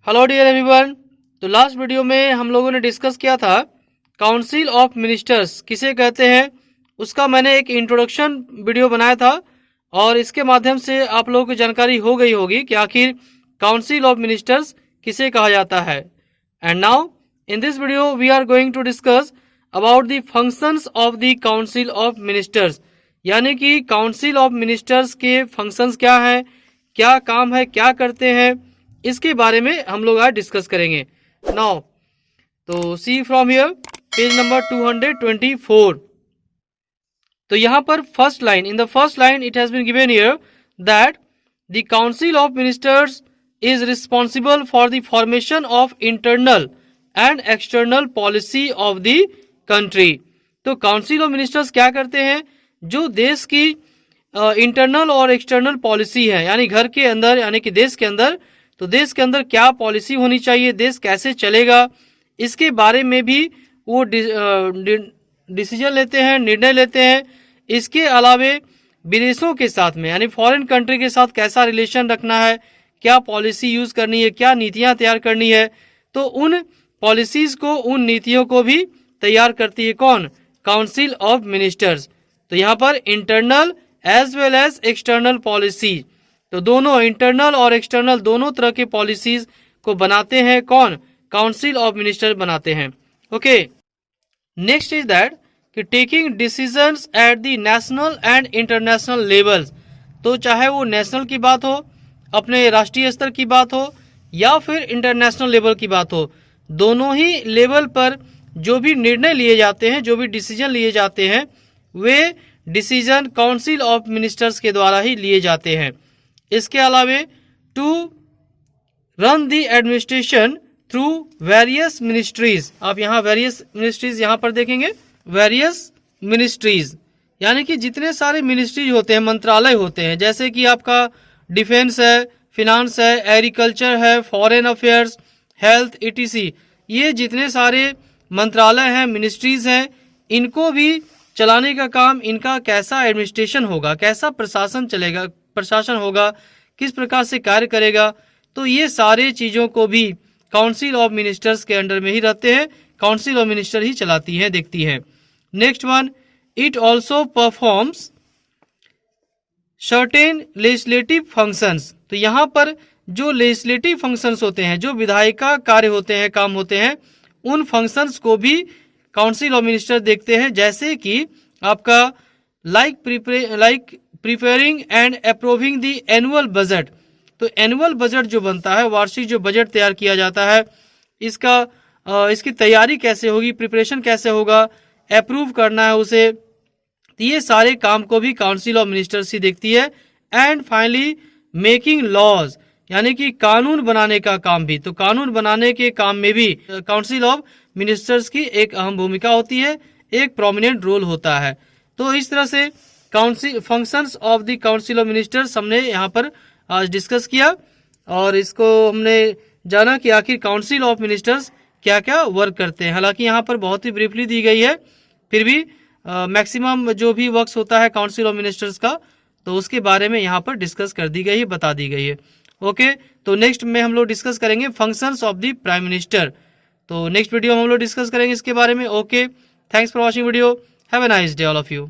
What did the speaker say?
Hello dear everyone. तो last video में हम लोगों ने डिस्कस किया था काउंसिल ऑफ मिनिस्टर्स किसे कहते हैं, उसका मैंने एक इंट्रोडक्शन वीडियो बनाया था और इसके माध्यम से आप लोगों को जानकारी हो गई होगी कि आखिर काउंसिल ऑफ मिनिस्टर्स किसे कहा जाता है। And now in this video we are going to discuss about the functions of the council of ministers, यानी कि काउंसिल ऑफ मिनिस्टर्स के फंक्शंस क्या हैं, क्या काम है, क्या करते हैं, इसके बारे में हम लोग आज डिस्कस करेंगे। नाउ तो see from here page number 224। तो यहाँ पर first line, in the first line it has been given here that the council of ministers is responsible for the formation of internal and external policy of the country. तो council of ministers क्या करते हैं, जो देश की internal और external policy है, यानी घर के अंदर यानी कि देश के अंदर, तो देश के अंदर क्या पॉलिसी होनी चाहिए, देश कैसे चलेगा, इसके बारे में भी वो डिसीजन लेते हैं, निर्णय लेते हैं। इसके अलावे विदेशों के साथ में यानी फॉरेन कंट्री के साथ कैसा रिलेशन रखना है, क्या पॉलिसी यूज करनी है, क्या नीतियां तैयार करनी है, तो उन पॉलिसीज को, उन नीतियों को भी तैयार करती है कौन, काउंसिल ऑफ मिनिस्टर्स। तो यहाँ पर internal as well as external policy, तो दोनों इंटरनल और एक्सटर्नल दोनों तरह के पॉलिसीज को बनाते हैं कौन, काउंसिल ऑफ मिनिस्टर बनाते हैं। ओके, नेक्स्ट इज दैट कि taking decisions at the national and international levels. तो चाहे वो नेशनल की बात हो, अपने राष्ट्रीय स्तर की बात हो, या फिर इंटरनेशनल लेवल की बात हो, दोनों ही लेवल पर जो भी निर्णय लिए जाते हैं, जो भी डिसीजन लिए जाते हैं, वे डिसीजन काउंसिल ऑफ मिनिस्टर्स के द्वारा ही लिए जाते हैं। इसके अलावे to run the administration through various ministries, आप यहाँ वेरियस मिनिस्ट्रीज यहाँ पर देखेंगे, वेरियस मिनिस्ट्रीज यानी कि जितने सारे मिनिस्ट्रीज होते हैं, मंत्रालय होते हैं, जैसे कि आपका डिफेंस है, फिनांस है, एग्रीकल्चर है, फॉरेन अफेयर्स, हेल्थ, ईटीसी, ये जितने सारे मंत्रालय हैं, मिनिस्ट्रीज हैं, इनको भी चलाने का काम, इनका कैसा एडमिनिस्ट्रेशन होगा, कैसा प्रशासन चलेगा, प्रशासन होगा, किस प्रकार से कार्य करेगा, तो ये सारे चीजों को भी काउंसिल ऑफ मिनिस्टर्स के अंडर में ही रहते हैं, काउंसिल ऑफ मिनिस्टर ही चलाती है, देखती है। Next one, it also performs certain legislative functions. तो यहाँ पर जो लेजिस्लेटिव फंक्शंस होते हैं, जो विधायिका कार्य होते हैं, काम होते हैं, उन फंक्शंस को भी काउंसिल ऑफ मिनिस्टर देखते हैं, जैसे कि आपका like preparing and approving the annual budget. तो एनुअल बजट जो बनता है, वार्षिक जो बजट तैयार किया जाता है, इसकी तैयारी कैसे होगी, प्रिपरेशन कैसे होगा, अप्रूव करना है उसे, तो ये सारे काम को भी काउंसिल ऑफ मिनिस्टर्स ही देखती है। एंड फाइनली मेकिंग लॉज, यानी कि कानून बनाने का काम भी, तो कानून बनाने के काम में भी काउंसिल ऑफ मिनिस्टर्स की एक अहम भूमिका होती है, एक प्रोमिनेंट रोल होता है। तो इस तरह से council functions of the council of ministers हमने यहाँ पर आज डिस्कस किया, और इसको हमने जाना कि आखिर काउंसिल ऑफ मिनिस्टर्स क्या क्या वर्क करते हैं। हालांकि यहाँ पर बहुत ही ब्रीफली दी गई है, फिर भी मैक्सिमम जो भी वर्क्स होता है काउंसिल ऑफ मिनिस्टर्स का, तो उसके बारे में यहाँ पर डिस्कस कर दी गई है, बता दी गई है। ओके, तो नेक्स्ट में हम लोग डिस्कस करेंगे functions of the prime minister. तो नेक्स्ट वीडियो में हम लोग डिस्कस करेंगे इसके बारे में। Okay, thanks for watching video, have a nice day all of you.